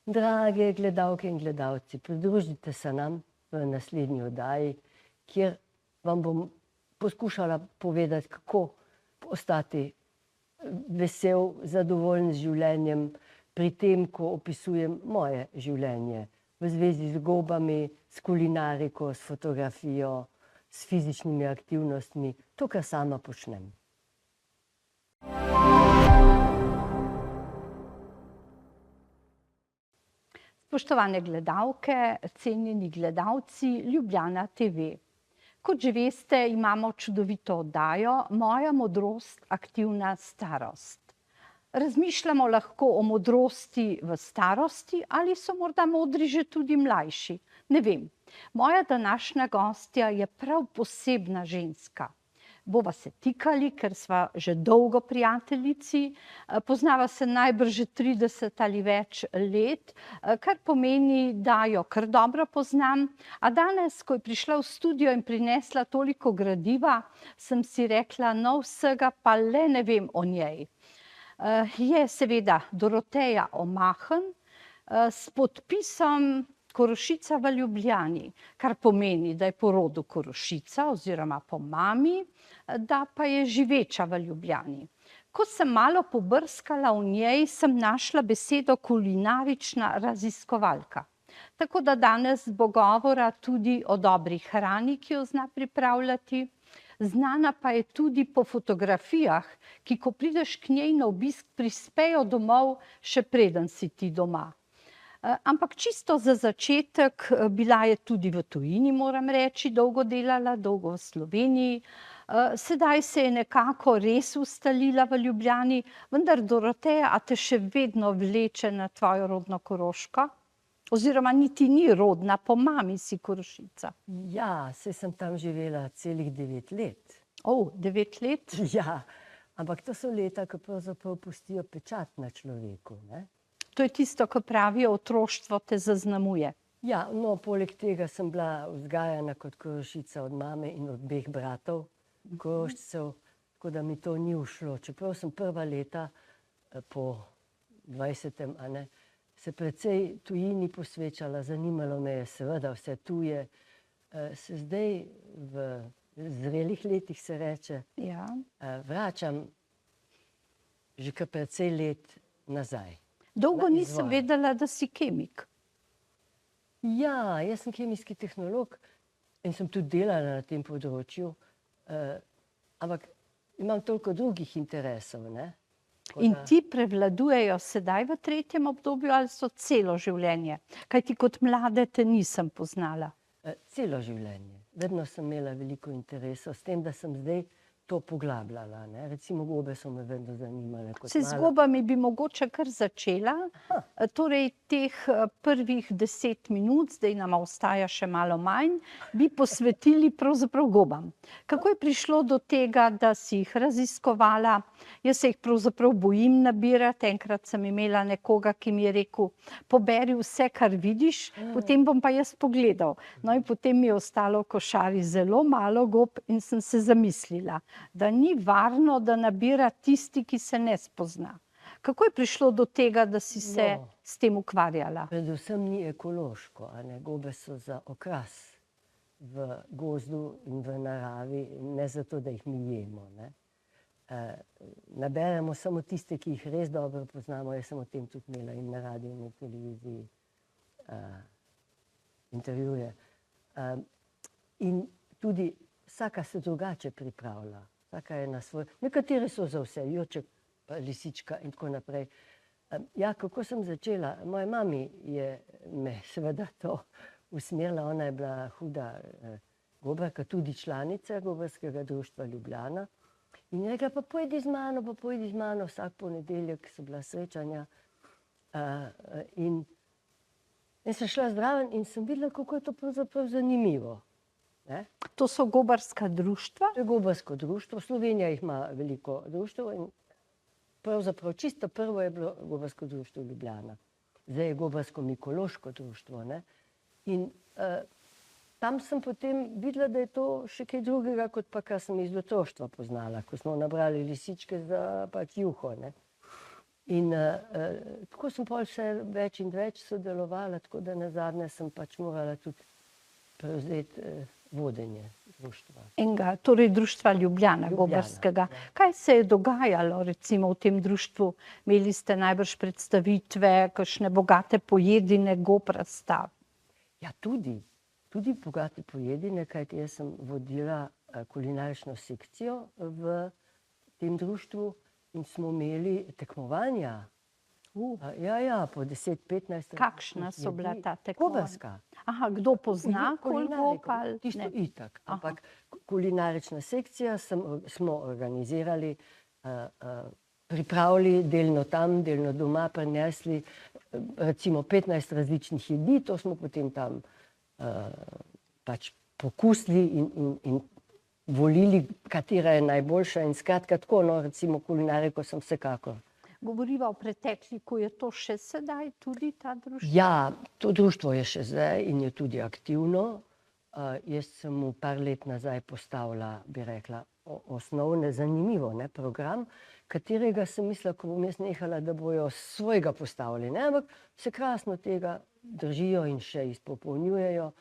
Drage gledalke in gledalci, pridružite se nam v naslednji oddaji, kjer vam bom poskušala povedati, kako ostati vesel, zadovoljen z življenjem, pri tem, ko opisujem moje življenje v zvezi z gobami, s kulinariko, s fotografijo, s fizičnimi aktivnostmi, to, kar sama počnem. Spoštovane gledalke, cenjeni gledalci Ljubljana TV. Kot že veste, imamo čudovito oddajo Moja modrost, aktivna starost. Razmišljamo lahko o modrosti v starosti ali so morda modri že tudi mlajši. Ne vem. Moja današnja gostja je prav posebna ženska. Bova se tikali, ker sva že dolgo prijateljici, poznava se najbrž že 30 ali več let, kar pomeni, da jo kar dobro poznam. A danes, ko je prišla v studio in prinesla toliko gradiva, sem si rekla, no vsega pa le ne vem o njej. Je seveda Doroteja Omahen s podpisom Korošica v Ljubljani, kar pomeni, da je po rodu Korošica oziroma po mami, da pa je živeča v Ljubljani. Ko sem malo pobrskala v njej, sem našla besedo kulinarična raziskovalka. Tako da danes bo govora tudi o dobri hrani, ki jo zna pripravljati. Znana pa je tudi po fotografijah, ki ko prideš k njej na obisk, prispejo domov, še preden si ti doma. Ampak čisto za začetek, bila je tudi v tujini, moram reči, dolgo delala, dolgo v Sloveniji. Sedaj se je nekako res ustalila v Ljubljani, vendar Doroteja, a te še vedno vleče na tvojo rodno Koroško? Oziroma niti ni rodna, po mami si Korošica. Ja, saj sem tam živela celih 9 let. 9 let? Ja, ampak to so leta, ko pravzaprav pustijo pečat na človeku, ne? To je tisto, ko pravijo, otroštvo te zaznamuje. Ja, no, poleg tega sem bila vzgajana kot Korošica od mame in od obeh bratov Korošcev, tako da mi to ni ušlo. Čeprav sem prva leta po 20. Se precej tujini posvečala, zanimalo me je seveda vse tuje. Se zdaj v zrelih letih, se reče, vračam že kar precej let nazaj. Dolgo nisem vedela, da si kemik. Ja, jaz sem kemijski tehnolog in sem tudi delala na tem področju, ampak imam toliko drugih interesov, ne? In ti prevladujejo sedaj v tretjem obdobju ali so celo življenje? Kajti kot mlade te nisem poznala. Celo življenje. Vedno sem imela veliko interesov, s tem, da sem zdaj to poglabljala, ne. Recimo gobe so me vedno zanimale. Saj z gobami bi mogoče kar začela. Torej teh prvih 10 minut, zdaj nama ostaja še malo manj, bi posvetili pravzaprav gobam. Kako je prišlo do tega, da si jih raziskovala? Jaz se jih pravzaprav bojim nabirati. Enkrat sem imela nekoga, ki mi je rekel, poberi vse, kar vidiš, potem bom pa jaz pogledal. No in potem mi je ostalo v košari zelo malo gob in sem se zamislila, da ni varno, da nabira tisti, ki se ne spozna. Kako je prišlo do tega, da si se s tem ukvarjala? Predvsem ni ekološko, a ne, gobe so za okras v gozdu in v naravi, ne zato, da jih mi jemo, ne. Naberemo samo tiste, ki jih res dobro poznamo, jaz sem o tem tudi imela in na radiju in na televiziji intervjuje. In tudi vsaka se drugače pripravlja, vsaka je na svoj, nekatere so za vse, jurček, lisička in tako naprej. Ja, kako sem začela? Moja mami je me seveda to usmerila, ona je bila huda gobarka, tudi članica Gobarskega društva Ljubljana. In je rekla, pa pojdi z mano, vsak ponedeljek so bila srečanja. In sem šla zraven in sem videla, kako je to pravzaprav zanimivo. To so gobarska društva? To je gobarsko društvo. Slovenija jih ima veliko društev in pravzaprav čisto prvo je bilo Gobarsko društvo Ljubljana. Zdaj je Gobarsko-mikološko društvo, ne. In tam sem potem videla, da je to še kaj drugega, kot pa kar sem iz otroštva poznala, ko smo nabrali lisičke za pač juho, ne. In tako sem pol vse več in več sodelovala, tako da nazadnje sem pač morala tudi prevzeti vodenje društva. Enega, torej Društva Ljubljana, gobarskega. Kaj se je dogajalo recimo v tem društvu? Imeli ste najbrž predstavitve, kakšne bogate pojedine, gob razstav? Ja, tudi bogate pojedine, kajti jaz sem vodila kulinarično sekcijo v tem društvu in smo imeli tekmovanja. Ja, po 10-15. Kakšna so bila ta tekmovanja? Gobarska. Aha, kdo pozna gob ali tisto ne? itak, ampak kulinarična sekcija smo organizirali, pripravili delno tam, delno doma, prinesli recimo 15 različnih jedi, to smo potem tam pač pokusili in volili, katera je najboljša in skratka tako, no, recimo kulinariko sem vsekakor. Govoriva o pretekliku, je to še sedaj tudi ta društvo? Ja, to društvo je še zdaj in je tudi aktivno. Jaz sem mu par let nazaj postavila, bi rekla, osnovne, zanimivo program, katerega sem mislila, ko bom jaz nehala, da bojo svojega postavili. Ampak se krasno tega držijo in še izpopolnjujejo.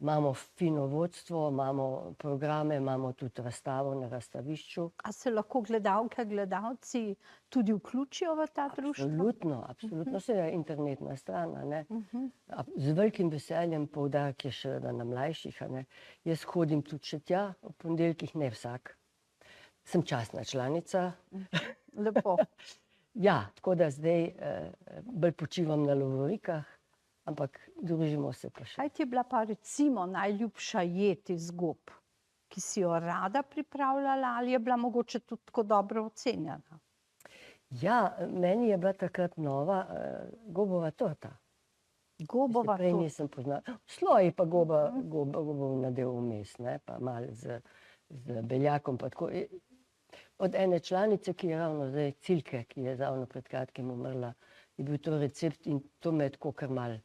Imamo fino vodstvo, imamo programe, imamo tudi razstavo na razstavišču. A se lahko gledalke, gledalci tudi vključijo v ta društva? Absolutno, se je internetna stran, ne. Z velikim veseljem, poudarek je še na mlajših, ne. Jaz hodim tudi še tja, ob ponedeljkih, ne vsak. Sem častna članica. Lepo. Ja, tako da zdaj bolj počivam na lovorikah, ampak družimo se pa še. Kaj ti je bila pa recimo najljubša jed iz gob, ki si jo rada pripravljala ali je bila mogoče tudi tako dobro ocenjena? Ja, meni je bila takrat nova gobova torta. Gobova Prej torta. nisem poznala. Sloj pa gobov nadev vmes, ne, pa malo z beljakom pa tako. Od ene članice, ki je ravno zdaj, Cilke, ki je ravno pred kratkim umrla, je bil to recept in to me je tako kar malo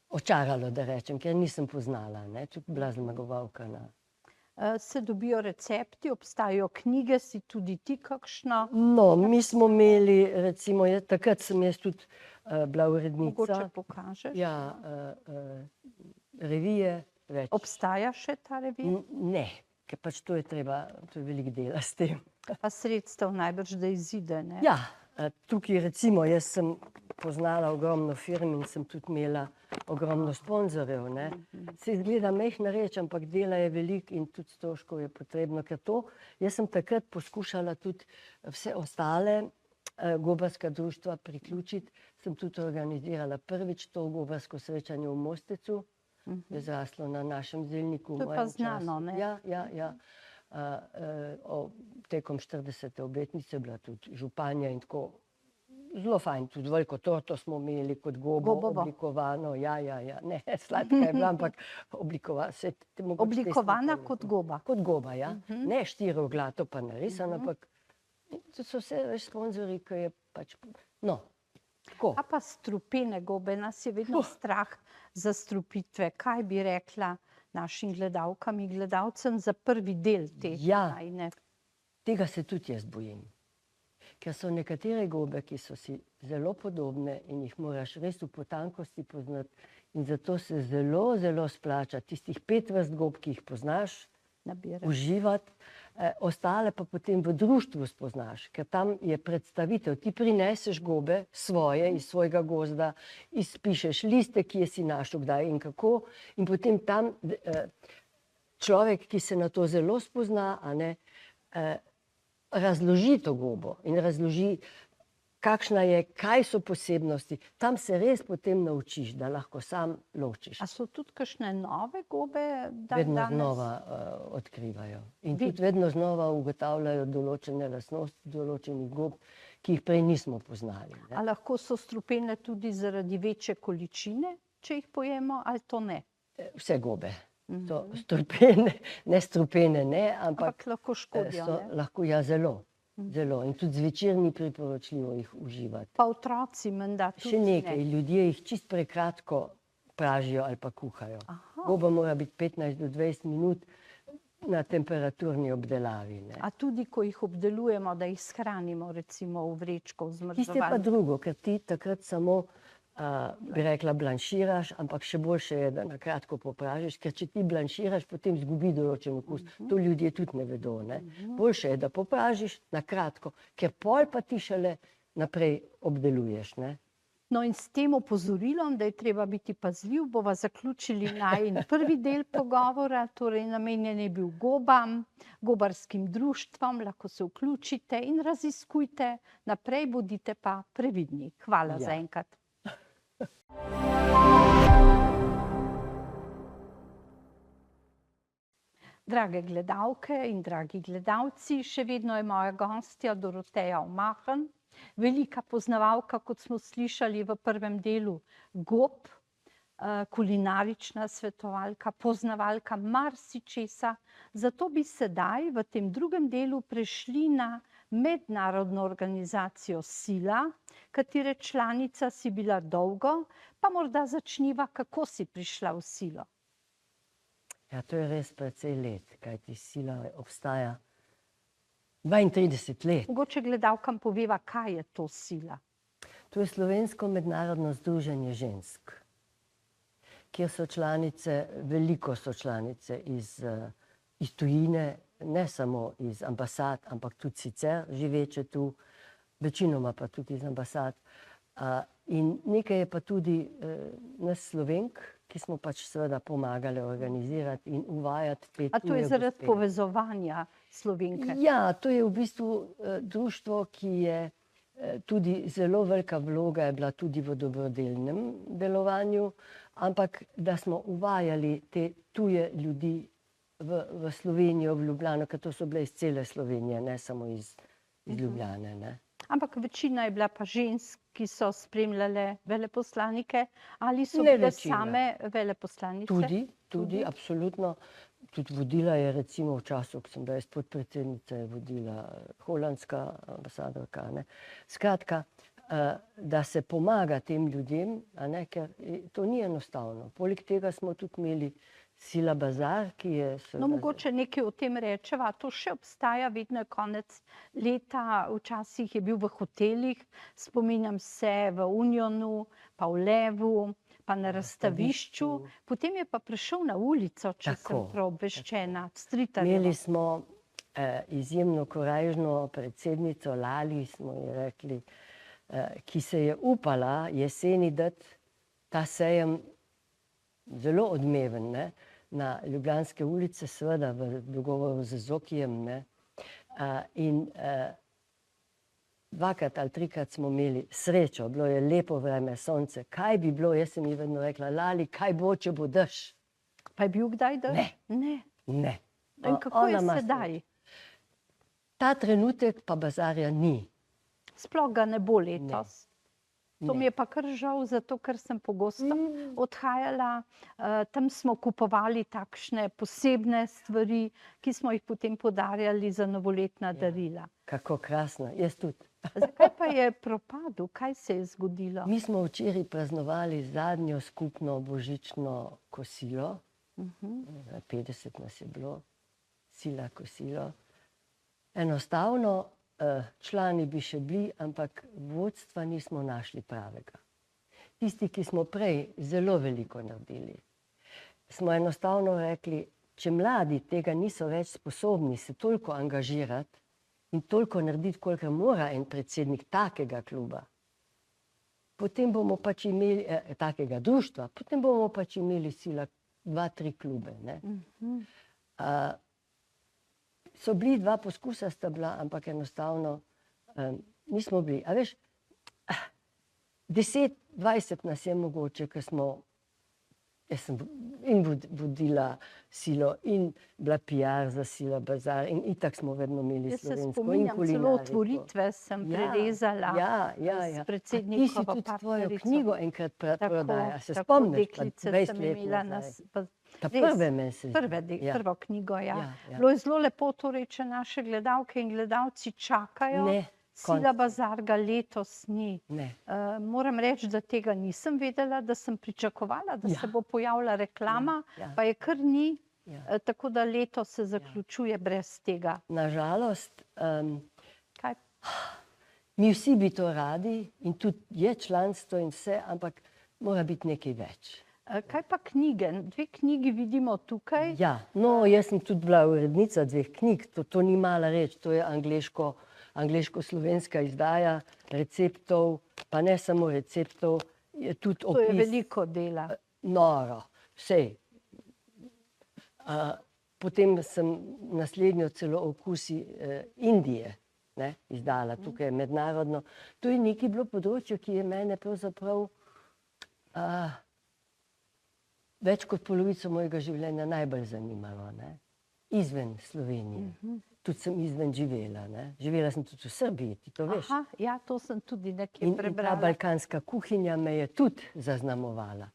očaralo, da rečem, ker nisem poznala, ne, tudi bila zmagovalka na. Se dobijo recepti, obstajajo knjige, si tudi ti kakšno? No, mi smo imeli, recimo, takrat sem jaz tudi bila urednica. Mogoče pokažeš? Ja, revije več. Obstaja še ta revija? Ne, ker pač to je treba, to je veliko dela s tem. Pa sredstev najbrž, da izide, ne? Ja, tukaj recimo, jaz sem poznala ogromno firm in sem tudi imela ogromno sponzorjev, ne. Se izgleda majhna reč, ampak dela je veliko in tudi stroškov je potrebno, ker to, jaz sem takrat poskušala tudi vse ostale gobarska društva priključiti, sem tudi organizirala prvič to gobarsko srečanje v Mostecu, je zraslo na našem zelniku. To je pa znano, ne? Ja. Tekom 40. obletnice je bila tudi županja in tako zelo fajn, tudi veliko torto smo imeli kot gobo oblikovano. Ja, ne, sladka je bila, ampak oblikovana kot goba. Kot goba, ja. Ne štiroglato pa narisana, ampak to so vse sponzorji, ki je pač, no, tako. A pa strupene gobe, nas je vedno strah za strupitve. Kaj bi rekla našim gledalkam in gledalcem za prvi del te najine? Tega se tudi jaz bojim. Ker so nekatere gobe, ki so si zelo podobne in jih moraš res v potankosti poznati in zato se zelo, zelo splača tistih 5 vrst gob, ki jih poznaš, uživati, ostale pa potem v društvu spoznaš, ker tam je predstavitev. Ti prineseš gobe svoje iz svojega gozda, izpišeš liste, ki je si našel kdaj in kako in potem tam človek, ki se na to zelo spozna, a ne, razloži to gobo in razloži, kakšna je, kaj so posebnosti. Tam se res potem naučiš, da lahko sam ločiš. A so tudi kakšne nove gobe? Vedno znova odkrivajo. In tudi vedno znova ugotavljajo določene lastnosti določenih gob, ki jih prej nismo poznali. A lahko so strupene tudi zaradi večje količine, če jih pojemo, ali to ne? Vse gobe. To strupene, ne strupene, ne, ampak lahko škodijo, ne? Lahko, ja, zelo. In tudi zvečer ni priporočljivo jih uživati. Pa otroci menda tudi ne? Še nekaj, ljudje jih čist prekratko pražijo ali pa kuhajo. Goba mora biti 15 do 20 minut, na temperaturni obdelavi. Ne. A tudi, ko jih obdelujemo, da jih shranimo, recimo v vrečko, v Tisto je pa zmrzovalnik. drugo, ker ti takrat samo, bi rekla, blanširaš, ampak še boljše je, da na kratko popražiš, ker če ti blanširaš, potem zgubi določen okus. To ljudje tudi ne vedo. Ne. Boljše je, da popražiš na kratko, ker pol pa ti šele naprej obdeluješ. Ne. No in s tem opozorilom, da je treba biti pazljiv, bova zaključili najin prvi del pogovora, torej namenjen je bil gobam, gobarskim društvom, lahko se vključite in raziskujte, naprej bodite pa previdni. Hvala zaenkrat. Drage gledalke in dragi gledalci, še vedno je moja gostja Doroteja Omahen, velika poznavalka, kot smo slišali v prvem delu, gob, kulinarična svetovalka, poznavalka marsičesa. Zato bi sedaj v tem drugem delu prešli na mednarodno organizacijo Sila, katere članica si bila dolgo, pa morda začniva, kako si prišla v Silo. Ja, to je res precej let, kajti Sila obstaja 32 let. Mogoče gledalkam poveva, kaj je to Sila. To je Slovensko mednarodno združenje žensk, kjer so članice, veliko so članice iz tujine, ne samo iz ambasad, ampak tudi sicer živeče tu, večinoma pa tudi iz ambasad. In nekaj je pa tudi nas Slovenk, ki smo pač seveda pomagali organizirati in uvajati te tuje A to je zaradi povezovanja Slovenke? Ja, to je v bistvu društvo, ki je tudi zelo velika vloga je bila tudi v dobrodelnem delovanju, ampak da smo uvajali te tuje ljudi v Slovenijo, v Ljubljano, ker to so bile iz cele Slovenije, ne samo iz Ljubljane. Ne. Ampak večina je bila pa žensk, ki so spremljale veleposlanike, ali so Ne bile večina. same veleposlanice? Tudi, absolutno. Tudi vodila je recimo v času, ko sem bila jaz podpredsednica, je vodila holandska ambasadorka. Ne. Skratka, da se pomaga tem ljudem, a ne, ker to ni enostavno. Poleg tega smo tudi imeli Sila bazar, ki je... No, mogoče nekaj o tem rečeva, to še obstaja, vedno je konec leta, včasih je bil v hotelih, spominjam se v Unionu, pa v Levu, pa na razstavišču, potem je pa prišel na ulico, če sem prav obveščena, Stritarjevo. Imeli smo izjemno korajžno predsednico Lali, smo ji rekli, ki se je upala jeseni dati ta sejem zelo odmeven, ne, na Ljubljanske ulice, seveda v dogovoru z Zokijem, ne. In dvakrat ali trikrat smo imeli srečo, bilo je lepo vreme, sonce. Kaj bi bilo, jaz sem ji vedno rekla, Lali, kaj bo, če bo dež? Pa je bil kdaj dež? Ne. Ne. In kako je sedaj? Ta trenutek pa bazarja ni. Sploh ga ne bo letos. To mi je pa kar žal, zato ker sem pogosto odhajala. Tam smo kupovali takšne posebne stvari, ki smo jih potem podarjali za novoletna darila. Kako krasno, jaz tudi. Zakaj pa je propadel? Kaj se je zgodilo? Mi smo včeraj praznovali zadnjo skupno božično kosilo. 50 nas je bilo, Sila kosilo. Enostavno, člani bi še bili, ampak vodstva nismo našli pravega. Tisti, ki smo prej zelo veliko naredili, smo enostavno rekli, če mladi tega niso več sposobni se toliko angažirati in toliko narediti, koliko mora en predsednik takega kluba, potem bomo pač imeli, takega društva, potem bomo pač imeli Sila 2-3 klube. Ne? So bili 2 poskusa, sta bila, ampak enostavno nismo bili. A veš, 10-20 nas je mogoče, ker smo, jaz sem in vodila Silo in bila PR za Sila bazar in itak smo vedno imeli slovensko in kulinariko. Jaz se spominjam, celo otvoritve sem prerezala s predsednikovo partnerico. Ti si tudi tvojo knjigo enkrat prodaja, se tako, spomniš? deklice sem imela Ta prve meni prvo knjigo, ja. Bilo je zelo lepo, torej, če naše gledalke in gledalci čakajo, Sila bazar ga letos ni. Moram reči, da tega nisem vedela, da sem pričakovala, da se bo pojavila reklama, pa je kar ni. tako da leto se zaključuje brez tega. Nažalost, Kaj? mi vsi bi to radi in tudi je članstvo in vse, ampak mora biti nekaj več. Kaj pa knjige? 2 knjigi vidimo tukaj. Ja, no, jaz sem tudi bila urednica 2 knjig, to ni mala reč, to je angleško-slovenska izdaja receptov, pa ne samo receptov, je tudi opis. To je veliko dela. Noro, vsej. Potem sem naslednjo celo okusi Indije izdala, tukaj je mednarodno. To je nekaj bilo področje, ki je mene pravzaprav več kot polovico mojega življenja najbolj zanimalo. Izven Slovenije. Tudi sem izven živela. Živela sem tudi v Srbiji, ti to veš. Aha, ja, to sem tudi nekje In ta prebrala. balkanska kuhinja me je tudi zaznamovala.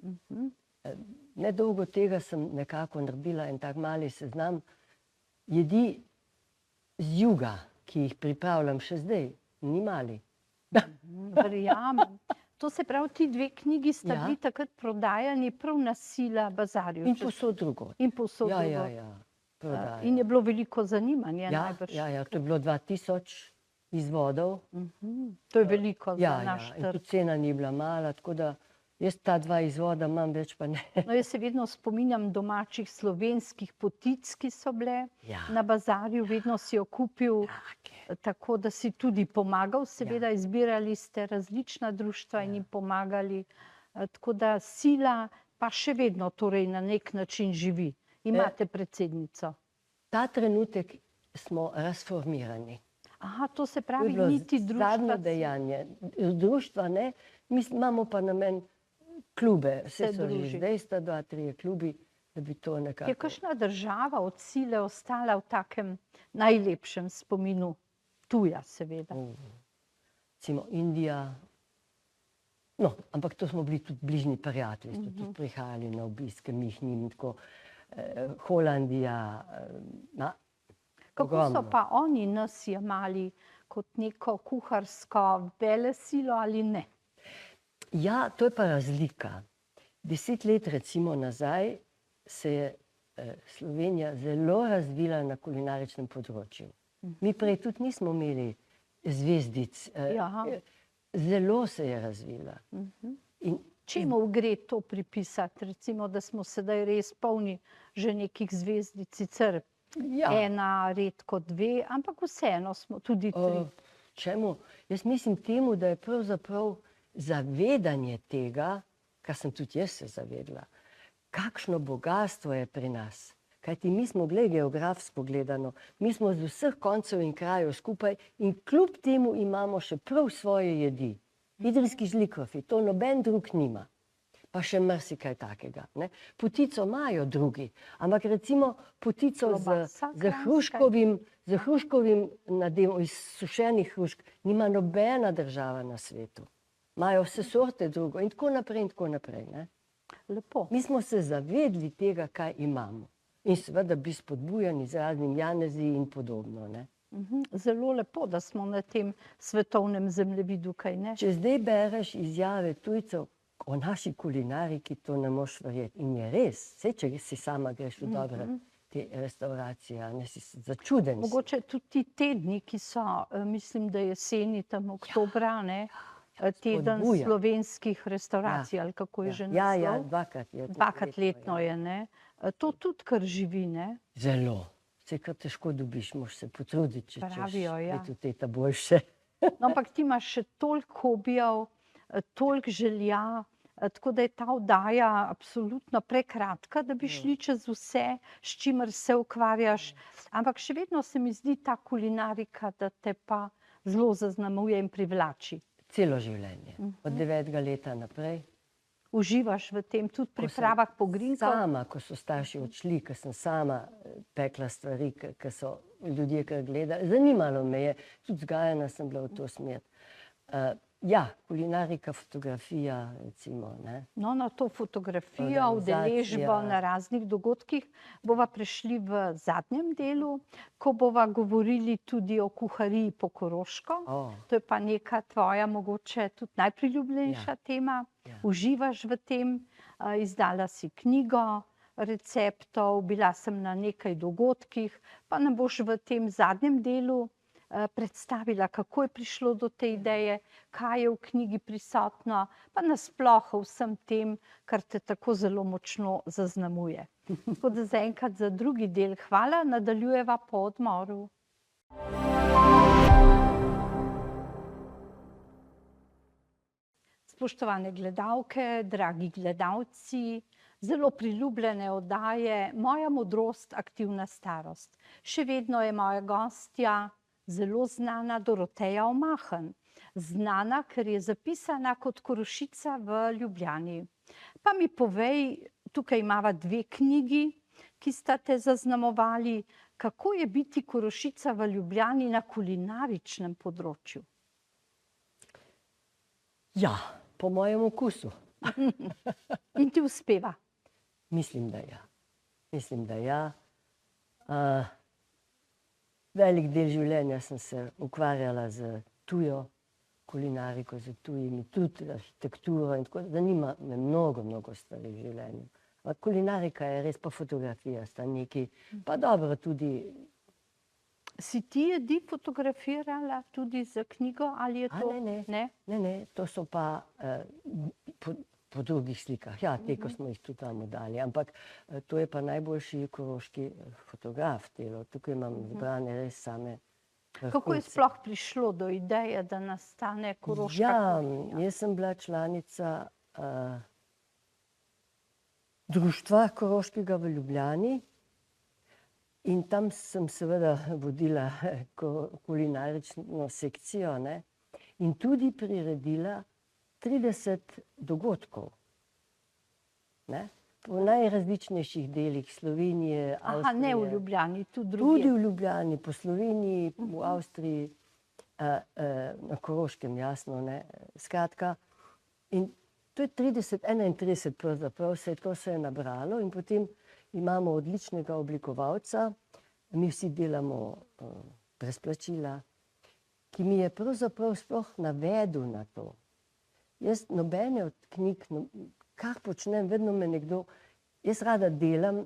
Nedolgo tega sem nekako naredila en tak mali seznam jedi z juga, ki jih pripravljam še zdaj, ni mali. Verjamem. To se pravi, ti 2 knjigi sta Ja. bili takrat prodajani prav na Sila bazarju. In povsod drugod. In povsod Ja, drugod. prodaja. In je bilo veliko zanimanja Ja, najbrž. to je bilo 2000 izvodov. To je veliko za Ja, naš in trg. tudi cena ni bila mala, tako da jaz ta 2 izvoda imam, več pa ne. No, jaz se vedno spominjam domačih slovenskih potic, ki so bile Ja. na bazarju. Vedno si jo kupil, tako da si tudi pomagal. Seveda izbirali ste različna društva in jim pomagali. Tako da Sila pa še vedno torej na nek način živi. Imate predsednico. Ta trenutek smo razformirani. Aha, to se To je pravi, bilo niti zadnje društva. dejanje. Društva ne, mi imamo pa namen klube. Vse so že druži. zdaj sta 2-3 klubi, da bi to Je nekako... kakšna država od Sile ostala v takem najlepšem spominu? Tuja, seveda. Recimo Indija, no, ampak to smo bili tudi bližnji prijatelji, so tudi prihajali na obiske, mi jih njim tako, Holandija, Kako ogromno. so pa oni nas jemali kot neko kuharsko velesilo ali ne? Ja, to je pa razlika. 10 let recimo nazaj se je Slovenija zelo razvila na kulinaričnem področju. Mi prej tudi nismo imeli zvezdic. Ja. Zelo se je razvila. In Čemu gre to pripisati? Recimo, da smo sedaj res polni že nekih zvezdic, sicer ja, ena, redko 2, ampak vseeno smo tudi 3. čemu? Jaz mislim temu, da je pravzaprav zavedanje tega, kar sem tudi jaz se zavedla, kakšno bogastvo je pri nas. Kajti mi smo, glej, geografsko gledano, mi smo z vseh koncev in krajev skupaj in kljub temu imamo še prav svoje jedi. Idrijski žlikrofi, to noben drug nima. Pa še marsikaj takega. Potico imajo drugi, ampak recimo potico Klobasa z kranjska. hruškovim nadevom, iz sušenih hrušk, nima nobena država na svetu. Imajo vse sorte drugo in tako naprej in tako naprej. Lepo. Mi smo se zavedli tega, kaj imamo. In seveda bi spodbujani z raznim janezi in podobno. Zelo lepo, da smo na tem svetovnem zemljevidu, kaj ne? Če zdaj bereš izjave tujcev o naši kulinariki, to ne moš verjeti. In je res, vse, če si sama greš v dobre te restauracije, si začuden. Mogoče tudi ti tedni, ki so, mislim, da jeseni, tam oktobra, teden spodbuja. slovenskih restauracij, ali kako je že naslov? Ja, dvakrat je. Dvakrat letno je, ne? To tudi kar živi, ne? Zelo. Vse, kar težko dobiš, moš se potruditi, če Pravijo, ja. biti v teta boljše. No, ampak ti imaš še toliko hobijev, toliko želja, tako da je ta oddaja absolutno prekratka, da bi šli čez vse, s čimer se ukvarjaš. Ampak še vedno se mi zdi ta kulinarika, da te pa zelo zaznamuje in privlači. Celo življenje. Od 9. leta naprej. Uživaš v tem, tudi pri pripravah pogrinkov? Sama, ko so starši odšli, ko sem sama pekla stvari, ko so ljudje kar gledali. Zanimalo me je, tudi vzgajana sem bila v to smer. Ja, kulinarika, fotografija, recimo. No, na to fotografijo, Organizacija. udeležbo na raznih dogodkih bova prešli v zadnjem delu, ko bova govorili tudi o kuhariji po koroško. To je pa neka tvoja mogoče tudi najpriljubljenejša tema. Uživaš v tem, izdala si knjigo, receptov, bila sem na nekaj dogodkih, pa nam boš v tem zadnjem delu predstavila, kako je prišlo do te ideje, kaj je v knjigi prisotno, pa nasploh o vsem tem, kar te tako zelo močno zaznamuje. Tako da zaenkrat za drugi del hvala, nadaljujeva po odmoru. Spoštovane gledalke, dragi gledalci, zelo priljubljene oddaje Moja modrost, aktivna starost. Še vedno je moja gostja zelo znana Doroteja Omahen. Znana, ker je zapisana kot Korošica v Ljubljani. Pa mi povej, tukaj imava 2 knjigi, ki sta te zaznamovali, kako je biti Korošica v Ljubljani na kulinaričnem področju? Ja, po mojem okusu. In ti uspeva? Mislim, da ja. Mislim, da ja. Velik del življenja sem se ukvarjala z tujo kulinariko, z tujimi, tudi arhitekturo in tako. Zanima me mnogo stvari v življenju. Kulinarika je res, pa fotografija sta neki, pa dobro tudi. Si ti fotografirala tudi za knjigo ali je to? Ne, to so pa po drugih slikah. Ja, te, ko smo jih tudi tam dali. Ampak to je pa najboljši koroški fotograf delo. Tukaj imam zbrane res same vrhunce. Kako je sploh prišlo do ideje, da nastane koroška kuhinja? Jaz sem bila članica društva koroškega v Ljubljani in tam sem seveda vodila kulinarično sekcijo, ne, in tudi priredila 30 dogodkov, ne, po najrazličnejših delih Slovenije, Avstrije. Aha, ne v Ljubljani, tudi drugje. Tudi v Ljubljani, po Sloveniji, v Avstriji, na Koroškem, jasno, ne, skratka. In to je 31 pravzaprav, to se je nabralo in potem imamo odličnega oblikovalca, mi vsi delamo brez plačila, ki mi je pravzaprav sploh navedel na to. Jaz nobene od knjig, kar počnem, vedno me nekdo, jaz rada delam,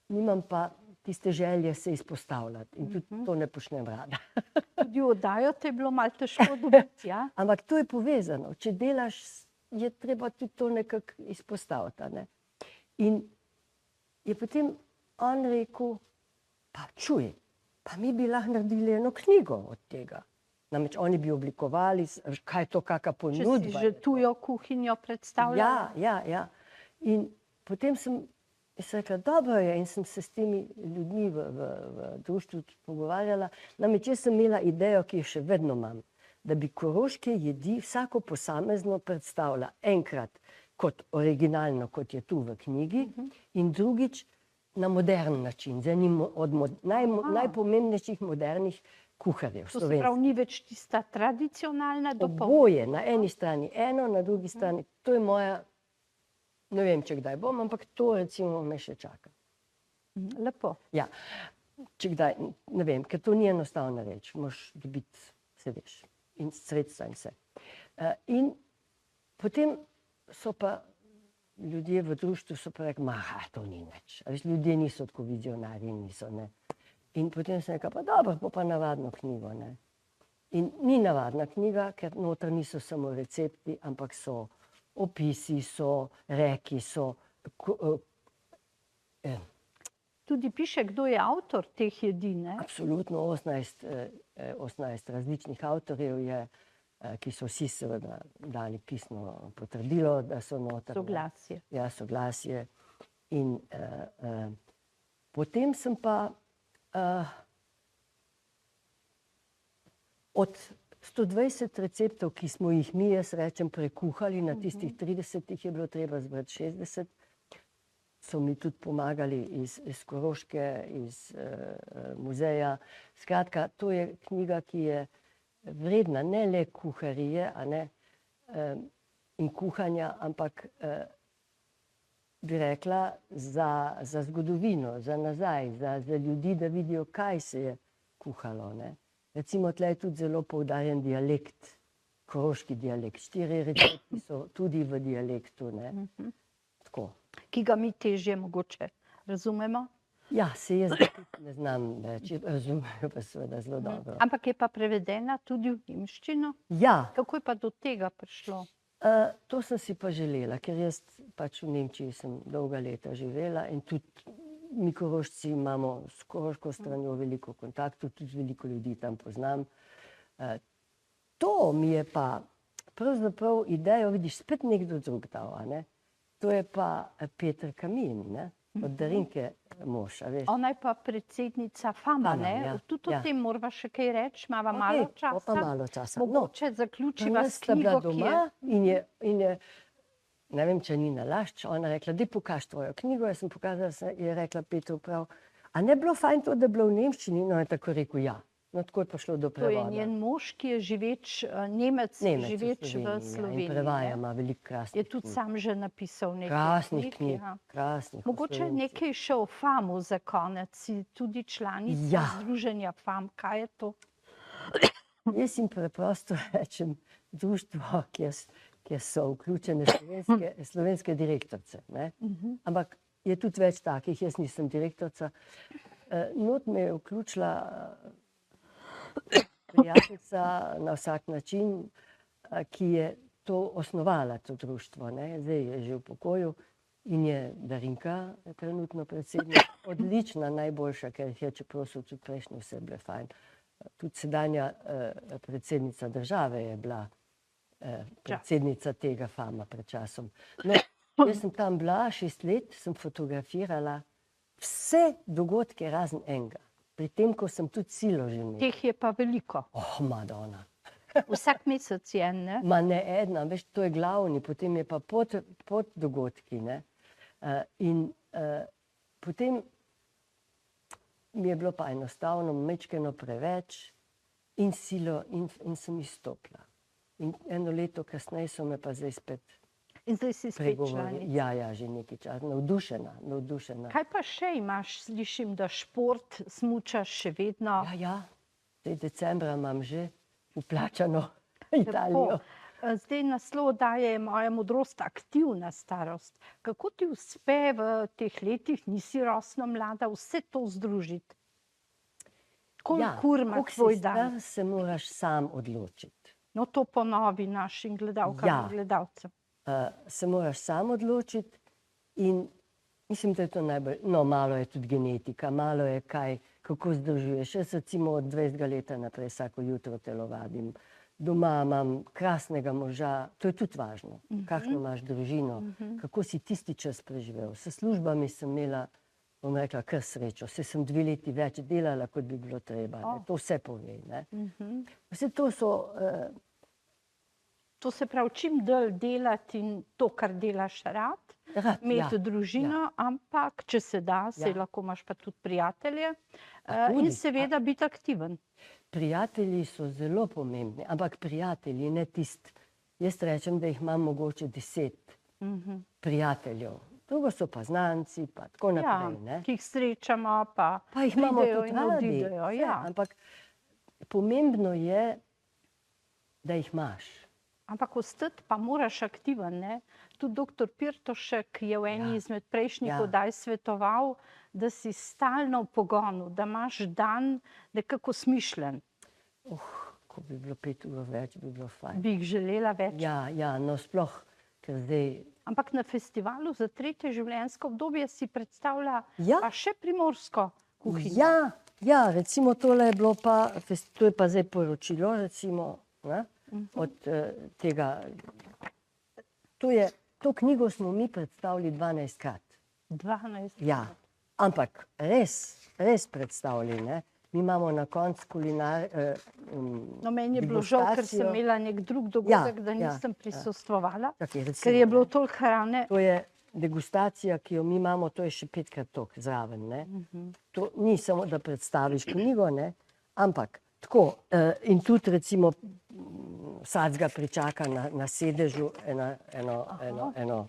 nimam pa tiste želje se izpostavljati in tudi to ne počnem rada. Tudi oddajo te je bilo malo težko dobiti, ja? Ampak to je povezano, če delaš, je treba tudi to nekako izpostaviti, ne. In je potem on rekel, pa čuj, pa mi bi lahko naredili eno knjigo od tega. Namreč oni bi oblikovali, kaj je to, kakšna ponudba. Če si že tujo kuhinjo predstavljala? Ja. In potem sem rekla, dobro je, in sem se s temi ljudmi v društvu pogovarjala. Namreč jaz sem imela idejo, ki jo še vedno imam, da bi koroške jedi vsako posamezno predstavila enkrat kot originalno, kot je tu v knjigi, in drugič na modern način, z enim od najpomembnejših modernih kuharjev. To se pravi, ni več tista tradicionalna dopolnitev? Oboje, na eni strani eno, na drugi strani, to je moja, ne vem, če kdaj bom, ampak to recimo me še čaka. Lepo. Ja, če kdaj, ne vem, ker to ni enostavna reč, moraš dobiti, se veš, in sredstva in vse. In potem so pa ljudje v društvu so pa rekli, to ni nič. Ljudje niso tako vizionarji, niso, ne. In potem sem rekla, pa dobro, bo pa navadno knjigo, ne. In ni navadna knjiga, ker noter niso samo recepti, ampak so opisi, so reki, so... Tudi piše, kdo je avtor teh jedi, ne? Absolutno, 18 različnih avtorjev je, ki so vsi seveda dali pisno potrdilo, da so noter. Soglasje. Ja, soglasje. In potem sem pa od 120 receptov, ki smo jih mi, jaz rečem, prekuhali, na tistih 30 je bilo treba zbrati 60, so mi tudi pomagali iz Koroške, iz muzeja. Skratka, to je knjiga, ki je vredna ne le kuharije, a ne, in kuhanja, ampak bi rekla za zgodovino, za nazaj, za ljudi, da vidijo, kaj se je kuhalo, ne. Recimo, tle je tudi zelo poudarjen dialekt, koroški dialekt. 4 recepti so tudi v dialektu, ne. Tako. Ki ga mi težje mogoče razumemo? Ja, se jaz tudi ne znam več, razumejo pa seveda zelo dobro. Ampak je pa prevedena tudi v nemščino. Ja, Kako je pa do tega prišlo? to sem si pa želela, ker jaz pač v Nemčiji sem dolga leta živela in tudi mi Korošci imamo s koroško stranjo veliko kontaktov, tudi veliko ljudi tam poznam. To mi je pa pravzaprav idejo, vidiš, spet nekdo drug dal, a ne? To je pa Peter Kamin, ne? Od Darinke mož, a veš. Ona je pa predsednica FAMA, ne? ja, Tudi o ja. tem morava še kaj reči, imava malo Okej, časa. bo pa malo časa. Mogoče zaključiva Danes s sta bila knjigo, ki je... doma in je, ne vem, če ni nalašč, ona je rekla, daj pokaž tvojo knjigo, jaz sem pokazala, je rekla Petru prav, a ne bilo fajn to, da je bilo v nemščini? No, je tako rekel, ja. No, tako je prišlo do To je prevoda. njen mož, ki je živeč, Nemec, živeč v ja, Sloveniji. in prevaja, ne? ima veliko krasnih Je tudi knjig. sam že napisal nekaj Krasnih knjig, ja. krasnih. o Mogoče Slovencih. nekaj še o FAMu za konec. Si tudi članica Ja. združenja FAM. Kaj je to? Jaz jim preprosto rečem društvo, kjer so vključene slovenske direktorice. Ne? Ampak je tudi več takih, jaz nisem direktorica. Not me je vključila prijateljica na vsak način, ki je to osnovala, to društvo. Ne? Zdaj je že v pokoju in je Darinka trenutno predsednica. Odlična, najboljša, ker jih je, čeprav so tudi prejšnje vse bile fajn. Tudi sedanja predsednica države je bila predsednica tega FAMA pred časom. No, jaz sem tam bila 6 let, sem fotografirala vse dogodke razen enega. Pri tem, ko sem tudi silo že imela. Teh je pa veliko. Oh, Madonna. Vsak mesec je, ne? Ma ne ena, veš, to je glavni, potem je pa pod dogodki, ne. Potem mi je bilo pa enostavno majčkeno preveč in silo in sem izstopila. In eno leto kasneje so me pa zdaj spet In zdaj si spet pregovorili. članica. Ja, že nekaj časa. Navdušena. Kaj pa še imaš? Slišim, da šport smučaš še vedno. Ja, zdaj decembra imam že vplačano Italijo. Zdaj naslov daje Moja modrost, aktivna starost. Kako ti uspe v teh letih, nisi rosno mlada, vse to združiti? Koliko ur ima tvoj dan? Koliko si star, se moraš sam odločiti. No, to ponovi našim gledalkam in gledalcem. Se moraš sam odločiti in mislim, da je to najbolj, no, malo je tudi genetika, malo je kaj, kako združuješ. Jaz recimo od 20 leta naprej vsako jutro telovadim. Doma imam krasnega moža, to je tudi važno, kakšno imaš družino, kako si tisti čas preživel. S službami sem imela, bom rekla, kar srečo. Saj sem 2 leti več delala, kot bi bilo treba. To vse pove. Vse to so... To se pravi, čim dlje delati in to, kar delaš rad, imeti družino, ampak če se da, saj lahko imaš pa tudi prijatelje in seveda biti aktiven. Prijatelji so zelo pomembni, ampak prijatelji, ne tisti. Jaz rečem, da jih imam mogoče 10 prijateljev. Drugo so pa znanci, pa tako naprej. Ja, ki jih srečamo, pa jih imamo pridejo tudi in radi. odidejo. Ja. Ampak pomembno je, da jih imaš. Ampak ostati pa moraš aktiven, ne? Tudi doktor Pirtošek je v eni izmed prejšnjih oddaj svetoval, da si stalno v pogonu, da imaš dan nekako smišljen. Ko bi bilo 5 ur več, bi bilo fajn. Bi jih želela več. Ja, no sploh, ker zdaj... Ampak na festivalu za 3. življenjsko obdobje si predstavlja pa še primorsko kuhinjo. Ja, recimo tole je bilo pa, to je pa zdaj poročilo, recimo, ne? Od tega. To knjigo smo mi predstavili 12-krat. 12? Ja, ampak res predstavili, ne. Mi imamo na koncu No, meni je bilo žal, ker sem imela nek drug dogodek, da nisem prisostvovala, ker je bilo toliko hrane. To je degustacija, ki jo mi imamo, to je še 5-krat toliko zraven, ne. To ni samo, da predstaviš knjigo, ne, ampak tako. In tudi recimo vsak ga pričaka na sedežu eno...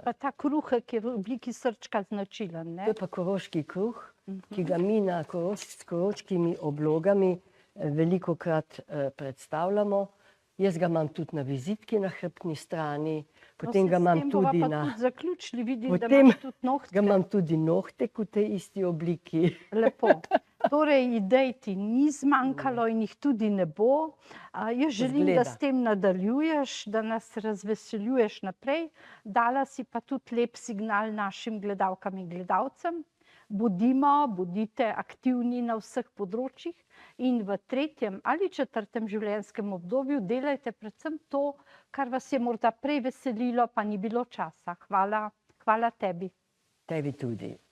Pa ta kruhek je v obliki srčka značilen, ne? To je pa koroški kruh, ki ga mi s koroškimi oblogami velikokrat predstavljamo. Jaz ga imam tudi na vizitki na hrbtni strani, Potem ga imam S tem bova tudi pa na... tudi zaključili, vidim, da Potem imaš tudi nohtke. ga imam tudi nohtek v tej isti obliki. Lepo. Torej, idej ti ni zmanjkalo in jih tudi ne bo. Jaz želim, da Izgleda. s tem nadaljuješ, da nas razveseljuješ naprej. Dala si pa tudi lep signal našim gledalkam in gledalcem. Bodite aktivni na vseh področjih in v 3. ali 4. življenjskem obdobju delajte predvsem to, kar vas je morda prej veselilo, pa ni bilo časa. Hvala tebi. Tebi tudi.